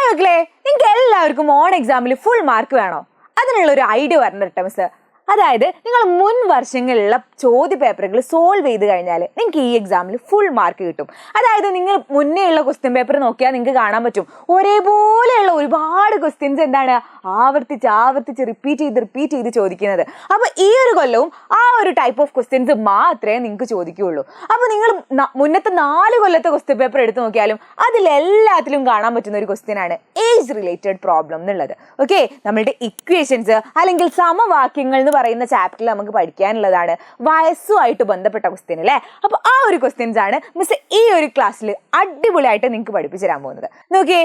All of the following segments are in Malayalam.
മക്കളെ, നിങ്ങൾക്ക് എല്ലാവർക്കും ഓൺ എക്സാമിൽ ഫുൾ മാർക്ക് വേണോ? അതിനുള്ളൊരു ഐഡിയ പറഞ്ഞിട്ടോ മിസ്. അതായത് നിങ്ങൾ മുൻ വർഷങ്ങളിലുള്ള ചോദ്യ പേപ്പറുകൾ സോൾവ് ചെയ്ത് കഴിഞ്ഞാൽ നിങ്ങൾക്ക് ഈ എക്സാമിൽ ഫുൾ മാർക്ക് കിട്ടും. അതായത് നിങ്ങൾ മുന്നേ ഉള്ള ക്വസ്റ്റ്യൻ പേപ്പർ നോക്കിയാൽ നിങ്ങൾക്ക് കാണാൻ പറ്റും ഒരേപോലെയുള്ള ഒരുപാട് ക്വസ്റ്റ്യൻസ് എന്താണ് ആവർത്തിച്ച് റിപ്പീറ്റ് ചെയ്ത് ചോദിക്കുന്നത്. അപ്പോൾ ഈ ഒരു കൊല്ലവും ആ ഒരു ടൈപ്പ് ഓഫ് ക്വസ്റ്റ്യൻസ് മാത്രമേ നിങ്ങൾക്ക് ചോദിക്കുകയുള്ളൂ. അപ്പോൾ നിങ്ങൾ മുന്നത്തെ 4 കൊല്ലത്തെ ക്വസ്റ്റ്യൻ പേപ്പർ എടുത്ത് നോക്കിയാലും അതിലെല്ലാത്തിലും കാണാൻ പറ്റുന്ന ഒരു ക്വസ്റ്റ്യൻ ആണ് ഏജ് റിലേറ്റഡ് പ്രോബ്ലം എന്നുള്ളത്. ഓക്കെ, നമ്മളുടെ ഇക്വേഷൻസ് അല്ലെങ്കിൽ സമവാക്യങ്ങൾ എന്ന് പറയുന്ന ചാപ്റ്ററിൽ നമുക്ക് പഠിക്കാനുള്ളതാണ് വയസ്സുമായിട്ട് ബന്ധപ്പെട്ട ക്വസ്റ്റ്യൻ അല്ലേ. അപ്പോൾ ആ ഒരു ക്വസ്റ്റ്യൻസ് ആണ് മിസ് ഈ ഒരു ക്ലാസ്സിൽ അടിപൊളിയായിട്ട് നിങ്ങൾക്ക് പഠിപ്പിച്ചു തരാൻ പോകുന്നത്. നോക്കിയേ,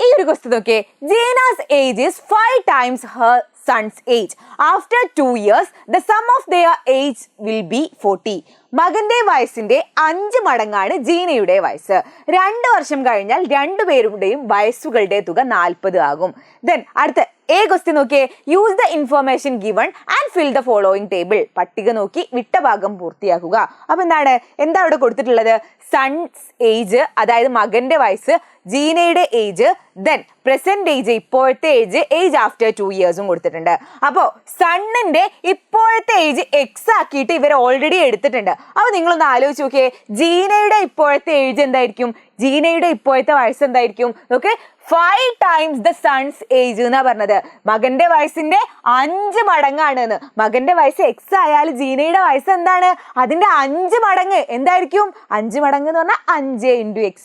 ഈ ഒരു ക്വസ്റ്റ്യൻ നോക്കിയേ. ജീനാസ് age is 5 times her son's age. After 2 years, the sum of their age will be 40. മകന്റെ വയസ്സിന്റെ 5 മടങ്ങാണ് ജീനയുടെ വയസ്സ്. 2 വർഷം കഴിഞ്ഞാൽ രണ്ടുപേരുടെയും വയസ്സുകളുടെ തുക 40 ആകും. ദെൻ അടുത്ത ക്വസ്റ്റ്യൻ നോക്കിയേ. Use the information given and fill the following table. പട്ടിക നോക്കി വിട്ട ഭാഗം പൂർത്തിയാക്കുക. അപ്പൊ എന്താ അവിടെ കൊടുത്തിട്ടുള്ളത്? സൺസ് ഏജ്, അതായത് മകന്റെ വയസ്സ്, ജീനയുടെ ഏജ്, ദെൻ പ്രസന്റ് ഏജ്, ഇപ്പോഴത്തെ ഏജ് ആഫ്റ്റർ 2 years കൊടുത്തിട്ടുണ്ട്. അപ്പോ സണ്ണിന്റെ ഇപ്പോഴത്തെ ഏജ് എക്സ് ആക്കിയിട്ട് ഇവർ ഓൾറെഡി എടുത്തിട്ടുണ്ട്. അപ്പൊ നിങ്ങളൊന്ന് ആലോചിച്ച് നോക്കിയേ, ജീനയുടെ ഇപ്പോഴത്തെ ഏജ് എന്തായിരിക്കും? ജീനയുടെ ഇപ്പോഴത്തെ വയസ്സ് എന്തായിരിക്കും? നോക്ക്, 5 times the son's age എന്നാ പറഞ്ഞത്. മകന്റെ വയസ്സിന്റെ 5 മടങ്ങാണ് എന്ന്. മകന്റെ വയസ്സ് എക്സ് ആയാൽ ജീനയുടെ വയസ്സ് എന്താണ്? അതിന്റെ 5 മടങ്ങ് എന്തായിരിക്കും? 5 മടങ്ങ് എന്ന് പറഞ്ഞാൽ 5 into x,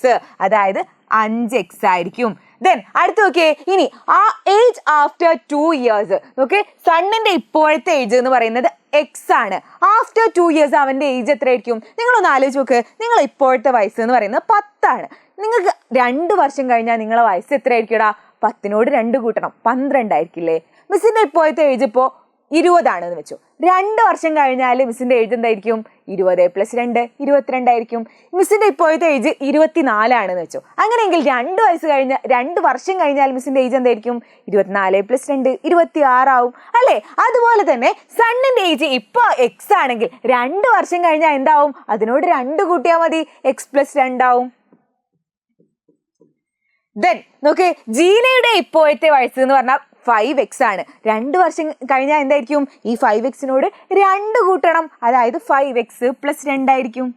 അതായത് 5x ആയിരിക്കും. ദെൻ അടുത്ത് നോക്കിയേ, ഇനി ആ ഏജ് ആഫ്റ്റർ 2 years. നോക്കേ, സണ്ണിന്റെ ഇപ്പോഴത്തെ ഏജ് എന്ന് പറയുന്നത് എക്സ് ആണ്. ആഫ്റ്റർ 2 years അവന്റെ ഏജ് എത്രയായിരിക്കും? നിങ്ങളൊന്ന് ആലോചിച്ച് നോക്ക്. നിങ്ങൾ ഇപ്പോഴത്തെ വയസ്സ് എന്ന് പറയുന്നത് 10 ആണ്. നിങ്ങൾക്ക് 2 വർഷം കഴിഞ്ഞാൽ നിങ്ങളെ വയസ്സ് എത്രയായിരിക്കുംടാ? 10നോട് 2 കൂട്ടണം, 12 ആയിരിക്കില്ലേ? മിസ്സിന്റെ ഇപ്പോഴത്തെ ഏജ് ഇപ്പോൾ 20 ആണെന്ന് വെച്ചു. 2 വർഷം കഴിഞ്ഞാൽ മിസ്സിന്റെ ഏജ് എന്തായിരിക്കും? 20 + 2 22 ആയിരിക്കും. മിസ്സിന്റെ ഇപ്പോഴത്തെ ഏജ് 24 ആണെന്ന് വെച്ചു. അങ്ങനെയെങ്കിൽ 2 വർഷം കഴിഞ്ഞാൽ മിസ്സിന്റെ ഏജ് എന്തായിരിക്കും? 24 + 2 26 ആവും അല്ലേ? അതുപോലെ തന്നെ സണ്ണിന്റെ ഏജ് ഇപ്പൊ എക്സ് ആണെങ്കിൽ 2 വർഷം കഴിഞ്ഞാൽ എന്താവും? അതിനോട് 2 കൂട്ടിയാൽ മതി, x + 2 ആവും. ദെൻ നോക്ക്, ജീനയുടെ ഇപ്പോഴത്തെ വയസ്സ് എന്ന് പറഞ്ഞാൽ 5x ആണ്. 2 വർഷം കഴിഞ്ഞാൽ എന്തായിരിക്കും? ഈ 5xനോട് 2 കൂട്ടണം, അതായത് 5x + 2 ആയിരിക്കും.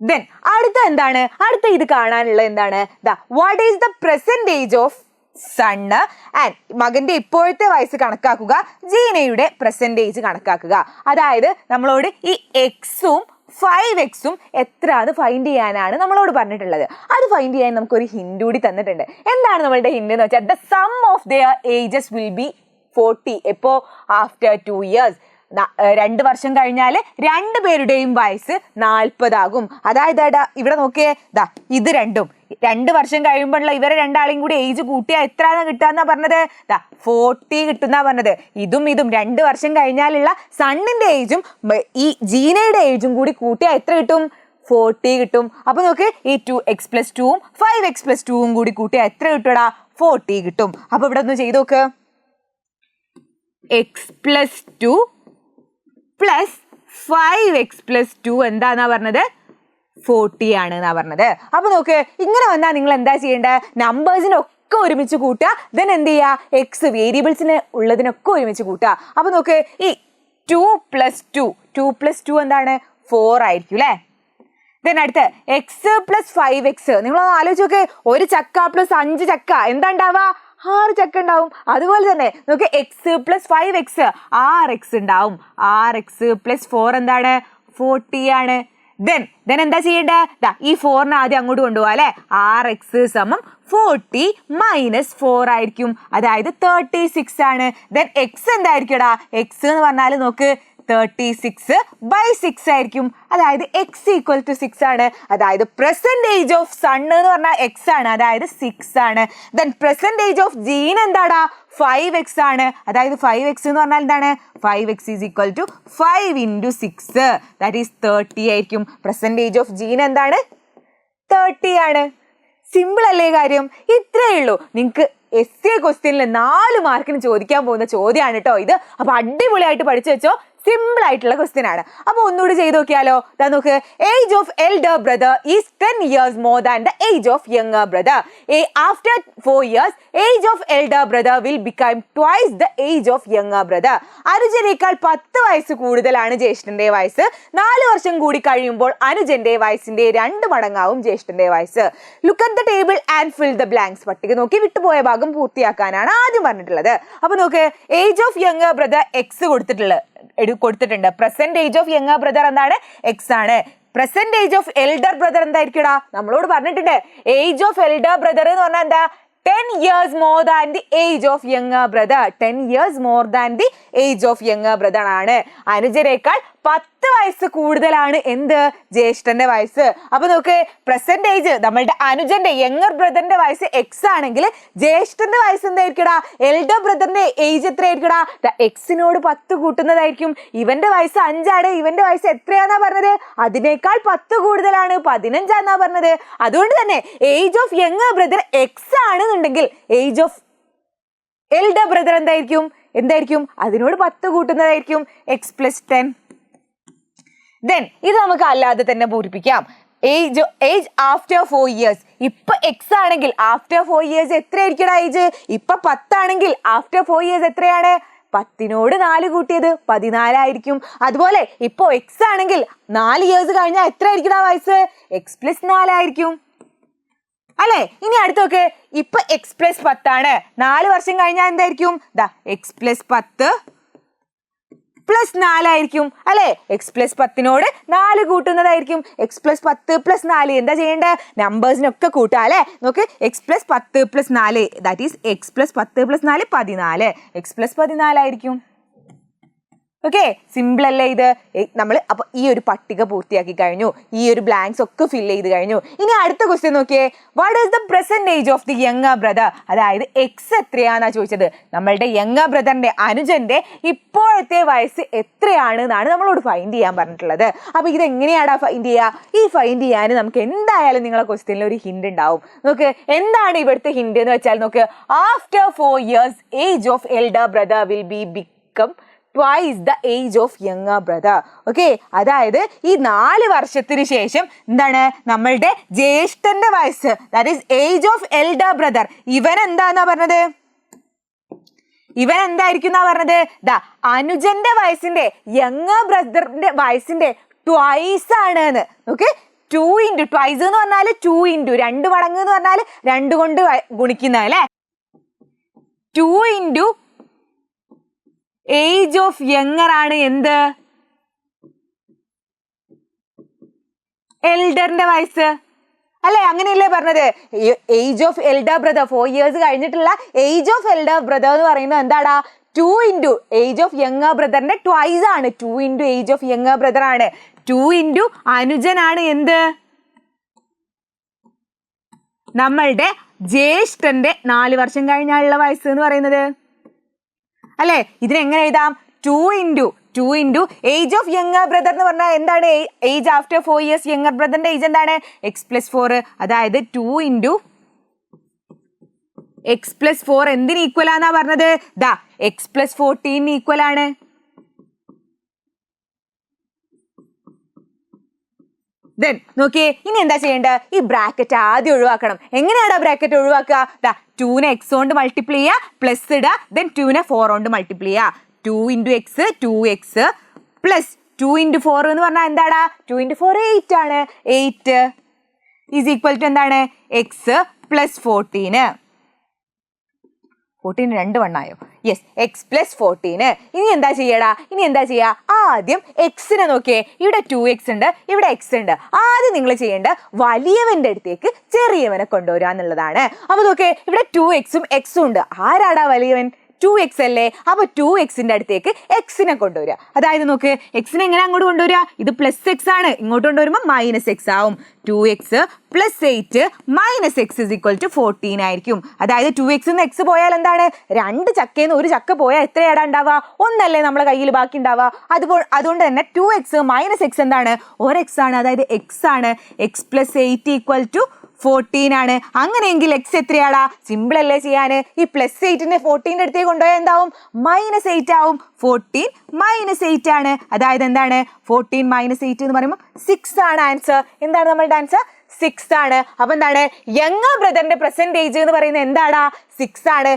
ദെൻ അടുത്ത ഇത് കാണാനുള്ള എന്താണ്? What is the present age of sun and മകന്റെ ഇപ്പോഴത്തെ വയസ്സ് കണക്കാക്കുക, ജീനയുടെ പ്രസന്റ് ഏജ് കണക്കാക്കുക. അതായത് നമ്മളോട് ഈ എക്സും 5xും എത്ര അത് ഫൈൻഡ് ചെയ്യാനാണ് നമ്മളോട് പറഞ്ഞിട്ടുള്ളത്. അത് ഫൈൻഡ് ചെയ്യാൻ നമുക്കൊരു ഹിന്റ് കൂടി തന്നിട്ടുണ്ട്. എന്താണ് നമ്മളുടെ ഹിന്റ് എന്ന് വെച്ചാൽ, the sum of their ages will be 40 എപ്പോ? After 2 years. 2 വർഷം കഴിഞ്ഞാൽ രണ്ടുപേരുടെയും വയസ്സ് 40 ആകും. അതായത് ഇവിടെ നോക്കിയേ, ഇത് രണ്ടും 2 വർഷം കഴിയുമ്പോഴുള്ള ഇവരെ രണ്ടാളെയും കൂടി ഏജ് കൂട്ടിയാൽ എത്രയാണ് കിട്ടാന്നാ പറഞ്ഞത്? 40 കിട്ടുന്നാ പറഞ്ഞത്. ഇതും 2 വർഷം കഴിഞ്ഞാലുള്ള സണ്ണിന്റെ ഏജും ഈ ജീനയുടെ ഏജും കൂടി കൂട്ടിയാൽ എത്ര കിട്ടും? 40 കിട്ടും. അപ്പൊ നോക്ക്, ഈ 2x + 2ഉം 5x + 2ഉം കൂടി കൂട്ടിയാൽ എത്ര കിട്ടുടാ? 40 കിട്ടും. അപ്പൊ ഇവിടെ ഒന്ന് ചെയ്ത് നോക്ക്. x + 2 + 5x + 2 എന്താന്നാ പറഞ്ഞത്? 40 ആണ് എന്നാ പറഞ്ഞത്. അപ്പൊ നോക്ക്, ഇങ്ങനെ വന്നാൽ നിങ്ങൾ എന്താ ചെയ്യേണ്ടത്? നമ്പേഴ്സിനൊക്കെ ഒരുമിച്ച് കൂട്ടുക. ദെൻ എന്ത് ചെയ്യുക? എക്സ് വേരിയബിൾസിന് ഉള്ളതിനൊക്കെ ഒരുമിച്ച് കൂട്ടുക. അപ്പൊ നോക്ക്, ഈ 2 + 2 എന്താണ്? 4 ആയിരിക്കും അല്ലേ? ദെൻ അടുത്ത് x + 5x. നിങ്ങൾ ആലോചിച്ച് നോക്ക്, ഒരു ചക്ക + 5 ചക്ക എന്താ ഉണ്ടാവുക? 6 ചക്ക ഉണ്ടാവും. അതുപോലെ തന്നെ നോക്ക്, x + 5x 6x ഉണ്ടാവും. 6x + 4 എന്താണ്? 40 ആണ്. ദെൻ എന്താ ചെയ്യേണ്ടത്? ഈ 4നെ ആദ്യം അങ്ങോട്ട് കൊണ്ടുപോകാം അല്ലെ? 6x = 40 - 4 ആയിരിക്കും, അതായത് 36 ആണ്. Then x എന്തായിരിക്കുംടാ? x എന്ന് പറഞ്ഞാൽ നോക്ക്, 36/6 ആയിരിക്കും, അതായത് x = 6 ആണ്. അതായത് പ്രസന്റ് ഏജ് ഓഫ് സൺ എന്ന് പറഞ്ഞാൽ x ആണ്, അതായത് 6 ആണ്. Then present age of Jean എന്താടാ? 5x ആണ്, അതായത് 5x എന്ന് പറഞ്ഞാൽ എന്താണ്? 5x = 5 × 6, ദാറ്റ് ഈസ് 30 ആയിരിക്കും. പ്രസന്റ് ഏജ് ഓഫ് ജീൻ എന്താണ്? 30 ആണ്. സിമ്പിൾ അല്ലേ കാര്യം? ഇത്രയേ ഉള്ളൂ. നിങ്ങൾക്ക് എസ്എ ക്വസ്റ്റ്യനിൽ 4 മാർക്കിന് ചോദിക്കാൻ പോകുന്ന ചോദ്യമാണ് കേട്ടോ ഇത്. അപ്പൊ അടിപൊളിയായിട്ട് പഠിച്ചു വെച്ചോ. സിമ്പിൾ ആയിട്ടുള്ള ക്വസ്റ്റ്യൻ ആണ്. അപ്പൊ ഒന്നുകൂടി ചെയ്ത് നോക്കിയാലോ. ദാ നോക്ക്, age of elder brother is 10 years more than the age of younger brother. After 4 years, age of elder brother will become twice the age of younger brother. അനുജനേക്കാൾ 10 വയസ്സ് കൂടുതലാണ് ജ്യേഷ്ഠന്റെ വയസ്സ്. 4 വർഷം കൂടി കഴിയുമ്പോൾ അനുജന്റെ വയസ്സിന്റെ 2 മടങ്ങാവും ജ്യേഷ്ഠന്റെ വയസ്സ്. Look at the table and fill the blanks. പട്ടിക നോക്കി വിട്ടുപോയ ഭാഗം പൂർത്തിയാക്കാനാണ് ആദ്യം പറഞ്ഞിട്ടുള്ളത്. അപ്പൊ നോക്ക്, age of younger brother X കൊടുത്തിട്ടുണ്ട്. Present age of younger brother എന്താണ്? എക്സ് ആണ്. Present age of elder brother എന്തായിരിക്കടാ? നമ്മളോട് പറഞ്ഞിട്ടുണ്ട് ഏജ് ഓഫ് എൽഡർ ബ്രദർ എന്ന് പറഞ്ഞാൽ എന്താ? 10 years more than the age of younger brother. 10 years more than the age of younger brother ആണ്. അനുജനേക്കാൾ 10 വയസ്സ് കൂടുതലാണ് എന്ത്? ജ്യേഷ്ഠന്റെ വയസ്സ്. അപ്പൊ നോക്ക്, പ്രസന്റ് ഏജ് നമ്മളുടെ അനുജന്റെ യങ്ങർ ബ്രദറിന്റെ വയസ്സ് എക്സ് ആണെങ്കിൽ ജ്യേഷ്ഠന്റെ വയസ്സ് എന്തായിരിക്കടാ? എൽഡർ ബ്രദറിന്റെ ഏജ് എത്രയായിരിക്കടാ? എക്സിനോട് 10 കൂട്ടുന്നതായിരിക്കും. ഇവന്റെ വയസ്സ് 5 ആണ്. ഇവന്റെ വയസ്സ് എത്രയാന്നാ പറഞ്ഞത്? അതിനേക്കാൾ 10 കൂടുതലാണ്, 15 പറഞ്ഞത്. അതുകൊണ്ട് തന്നെ age of younger brother X ആണെന്നുണ്ടെങ്കിൽ ഏജ് ഓഫ് എൽഡർ ബ്രദർ എന്തായിരിക്കും? അതിനോട് 10 കൂട്ടുന്നതായിരിക്കും. X plus 10. ദെൻ ഇത് നമുക്ക് അല്ലാതെ തന്നെ പൂരിപ്പിക്കാം. Age after 4 years. ഇപ്പൊ എക്സ് ആണെങ്കിൽ ആഫ്റ്റർ 4 years എത്രയായിരിക്കും ഏജ്? ഇപ്പൊ 10 ആണെങ്കിൽ ആഫ്റ്റർ 4 years എത്രയാണ്? 10നോട് 4 കൂട്ടിയത് 14 ആയിരിക്കും. അതുപോലെ ഇപ്പൊ എക്സ് ആണെങ്കിൽ 4 years കഴിഞ്ഞാൽ എത്രയായിരിക്കും വയസ്സ്? എക്സ് പ്ലസ് 4 ആയിരിക്കും അല്ലെ? ഇനി അടുത്തൊക്കെ, ഇപ്പൊ എക്സ് പ്ലസ് 10 ആണ്. 4 വർഷം കഴിഞ്ഞാൽ എന്തായിരിക്കും? എക്സ് പ്ലസ് 10 പ്ലസ് 4 ആയിരിക്കും അല്ലെ? എക്സ് പ്ലസ് 10നോട് 4 കൂട്ടുന്നതായിരിക്കും. എക്സ് പ്ലസ് 10 പ്ലസ് 4 എന്താ ചെയ്യേണ്ടത്? നമ്പേഴ്സിനൊക്കെ കൂട്ടുക അല്ലെ? നോക്ക്, X plus 10 plus 4 that is X plus 10 plus 4 14. X plus 14 ആയിരിക്കും. ഓക്കെ, സിമ്പിൾ അല്ലേ ഇത്? നമ്മൾ അപ്പൊ ഈ ഒരു പട്ടിക പൂർത്തിയാക്കി കഴിഞ്ഞു. ഈ ഒരു ബ്ലാങ്ക്സ് ഒക്കെ ഫില്ല് ചെയ്ത് കഴിഞ്ഞു. ഇനി അടുത്ത ക്വസ്റ്റ്യൻ നോക്കിയേ. What is the present age of the younger brother? അതായത് എക്സ് എത്രയാന്നാ ചോദിച്ചത്. നമ്മളുടെ യങ്ങർ ബ്രദറിന്റെ അനുജന്റെ ഇപ്പോഴത്തെ വയസ്സ് എത്രയാണ് എന്നാണ് നമ്മളോട് ഫൈൻഡ് ചെയ്യാൻ പറഞ്ഞിട്ടുള്ളത്. അപ്പൊ ഇത് എങ്ങനെയാടാ ഫൈൻഡ് ചെയ്യുക? ഈ ഫൈൻഡ് ചെയ്യാൻ നമുക്ക് എന്തായാലും നിങ്ങളെ ക്വസ്റ്റ്യനിൽ ഒരു ഹിന്റ് ഉണ്ടാവും. നോക്ക്, എന്താണ് ഇവിടുത്തെ ഹിന്റ് എന്ന് വെച്ചാൽ നോക്ക്, after 4 years age of elder brother will become twice the age of younger brother. Okay, അതായത് ഈ 4 വർഷത്തിന് ശേഷം എന്താണ് നമ്മളുടെ ജ്യേഷ്ഠന്റെ വയസ്സ്, that is age of elder brother. ഇവൻ എന്തായിരിക്കും പറഞ്ഞത്? അനുജന്റെ വയസ്സിന്റെ യങ്ങർ ബ്രദറിന്റെ വയസ്സിന്റെ ട്വൈസ് ആണ് എന്ന്. ഓക്കെ, 2 into ട്വൈസ് എന്ന് പറഞ്ഞാൽ 2 into 2 മടങ്ങ് എന്ന് പറഞ്ഞാൽ 2 കൊണ്ട് ഗുണിക്കുന്ന അല്ലെ? 2 into ഏജ് ഓഫ് യങ്ങർ ആണ് എന്ത്? എൽഡറിന്റെ വയസ്സ് അല്ലെ? അങ്ങനെയല്ലേ പറഞ്ഞത്? Age of elder brother 4 years കഴിഞ്ഞിട്ടുള്ള ഏജ് ഓഫ് എൽഡർ ബ്രദർ എന്ന് പറയുന്നത് എന്താടാ? 2 into ഏജ് ഓഫ് യങ്ങർ ബ്രദറിന്റെ ട്വൈസ് ആണ്. 2 into age of younger brother ആണ്. 2 into അനുജനാണ് എന്ത്? നമ്മളുടെ ജ്യേഷ്ഠന്റെ 4 വർഷം കഴിഞ്ഞാലുള്ള വയസ്സ് എന്ന് പറയുന്നത് അല്ലെ? ഇതിനെങ്ങനെ എഴുതാം? 2 into age of younger brother എന്ന് പറഞ്ഞാൽ എന്താണ്? ഏജ് ആഫ്റ്റർ 4 years യങ്ങർ ബ്രദറിന്റെ ഏജ് എന്താണ്? X plus 4. അതായത് 2 into എക്സ് പ്ലസ് 4 എന്തിന് ഈക്വൽ ആണെന്നാ പറഞ്ഞത്? എക്സ് പ്ലസ് 14 ഈക്വൽ ആണ്. ദെൻ നോക്കിയേ, ഇനി എന്താ ചെയ്യേണ്ടത്? ഈ ബ്രാക്കറ്റ് ആദ്യം ഒഴിവാക്കണം. എങ്ങനെയാണ് ബ്രാക്കറ്റ് ഒഴിവാക്കുക? 2നെ എക്സ് കൊണ്ട് മൾട്ടിപ്ലൈ ചെയ്യുക, പ്ലസ് ഇടുക, ദെൻ 2നെ 4 കൊണ്ട് മൾട്ടിപ്ലൈ ചെയ്യുക. 2 into X 2x plus 2 into 4 എന്ന് പറഞ്ഞാൽ എന്താടാ? 2 into 4 8 ആണ്. 8 ഈസ് ഈക്വൽ ടു എന്താണ്? X plus 14. 14 2 വണ്ണായോ? Yes, X plus 14. ഇനി എന്താ ചെയ്യുക? ആദ്യം എക്സിനെ നോക്കിയേ. ഇവിടെ 2x ഉണ്ട്, ഇവിടെ എക്സ് ഉണ്ട്. ആദ്യം നിങ്ങൾ ചെയ്യേണ്ട വലിയവന്റെ അടുത്തേക്ക് ചെറിയവനെ കൊണ്ടുവരിക എന്നുള്ളതാണ്. അപ്പൊ നോക്കിയേ, ഇവിടെ 2xും എക്സും ഉണ്ട്. ആരാടാ വലിയവൻ? 2x അല്ലേ? അപ്പൊ 2xന്റെ അടുത്തേക്ക് എക്സിനെ കൊണ്ടുവരിക. അതായത് നോക്ക്, എക്സിനെ എങ്ങനെ അങ്ങോട്ട് കൊണ്ടുവരിക? ഇത് പ്ലസ് എക്സ് ആണ്, ഇങ്ങോട്ട് കൊണ്ടുവരുമ്പോൾ മൈനസ് എക്സ് ആവും. 2x plus 8 minus x is equal to 14 ആയിരിക്കും. അതായത് 2x എക്സ് പോയാൽ എന്താണ്? 2 ചക്കയിൽ നിന്ന് 1 ചക്ക പോയാൽ എത്രയാടാ ഉണ്ടാവുക? 1 അല്ലേ നമ്മളെ കയ്യിൽ ബാക്കി ഉണ്ടാവുക. അതുകൊണ്ട് തന്നെ 2x മൈനസ് എക്സ് എന്താണ്? 1x ആണ്. അതായത് എക്സ് ആണ്. എക്സ് പ്ലസ് 8 ഈക്വൽ ടു 14 ആണ്. അങ്ങനെയെങ്കിൽ എക്സ് എത്രയാടാ? സിമ്പിൾ അല്ലേ ചെയ്യാന്? ഈ +8നെ 14ന്റെ അടുത്തേക്ക് കൊണ്ടുപോയാൽ എന്താവും? -8 ആവും. 14 -8 ആണ്. അതായത് എന്താണ് 14 -8 എന്ന് പറയുമ്പോൾ 6 ആണ് ആൻസർ. എന്താണ് നമ്മളുടെ ആൻസർ? 6 ആണ്. അപ്പൊ എന്താണ് യങ്ങർ ബ്രദറിന്റെ പെർസെന്റേജ് എന്ന് പറയുന്നത് എന്താടാ? 6 ആണ്.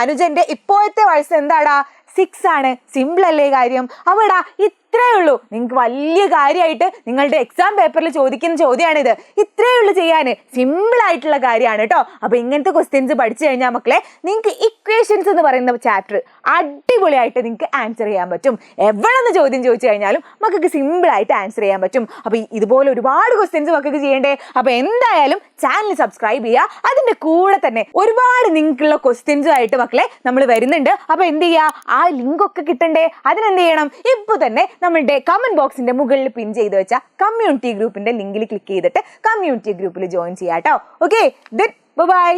അനുജന്റെ ഇപ്പോഴത്തെ വയസ്സ് എന്താടാ? 6 ആണ്. സിമ്പിൾ അല്ലേ കാര്യം? അവിടാ ഇത്രേ ഉള്ളൂ. നിങ്ങൾക്ക് വലിയ കാര്യമായിട്ട് നിങ്ങളുടെ എക്സാം പേപ്പറിൽ ചോദിക്കുന്ന ചോദ്യമാണിത്. ഇത്രേ ഉള്ളൂ ചെയ്യാൻ. സിമ്പിൾ ആയിട്ടുള്ള കാര്യമാണ് കേട്ടോ. അപ്പൊ ഇങ്ങനത്തെ ക്വസ്റ്റ്യൻസ് പഠിച്ചു കഴിഞ്ഞാൽ മക്കളെ നിങ്ങൾക്ക് ഇക്വേഷൻസ് എന്ന് പറയുന്ന ചാപ്റ്റർ അടിപൊളിയായിട്ട് നിങ്ങൾക്ക് ആൻസർ ചെയ്യാൻ പറ്റും. എവിടെ നിന്ന് ചോദ്യം ചോദിച്ചു കഴിഞ്ഞാലും മക്കൾക്ക് സിമ്പിൾ ആയിട്ട് ആൻസർ ചെയ്യാൻ പറ്റും. അപ്പൊ ഇതുപോലെ ഒരുപാട് ക്വസ്റ്റ്യൻസ് മക്കൾക്ക് ചെയ്യണ്ടേ? അപ്പൊ എന്തായാലും ചാനൽ സബ്സ്ക്രൈബ് ചെയ്യുക. അതിന്റെ കൂടെ തന്നെ ഒരുപാട് നിങ്ങൾക്കുള്ള ക്വസ്റ്റ്യൻസും ആയിട്ട് മക്കളെ നമ്മൾ വരുന്നുണ്ട്. അപ്പൊ എന്ത് ചെയ്യുക? ആ ലിങ്ക് ഒക്കെ കിട്ടണ്ടേ? അതിനെന്ത് ചെയ്യണം? ഇപ്പൊ തന്നെ നമ്മളുടെ കമന്റ് ബോക്സിന്റെ മുകളിൽ പിൻ ചെയ്ത് വെച്ച കമ്മ്യൂണിറ്റി ഗ്രൂപ്പിന്റെ ലിങ്കിൽ ക്ലിക്ക് ചെയ്തിട്ട് കമ്മ്യൂണിറ്റി ഗ്രൂപ്പിൽ ജോയിൻ ചെയ്യാം കേട്ടോ. Okay, by.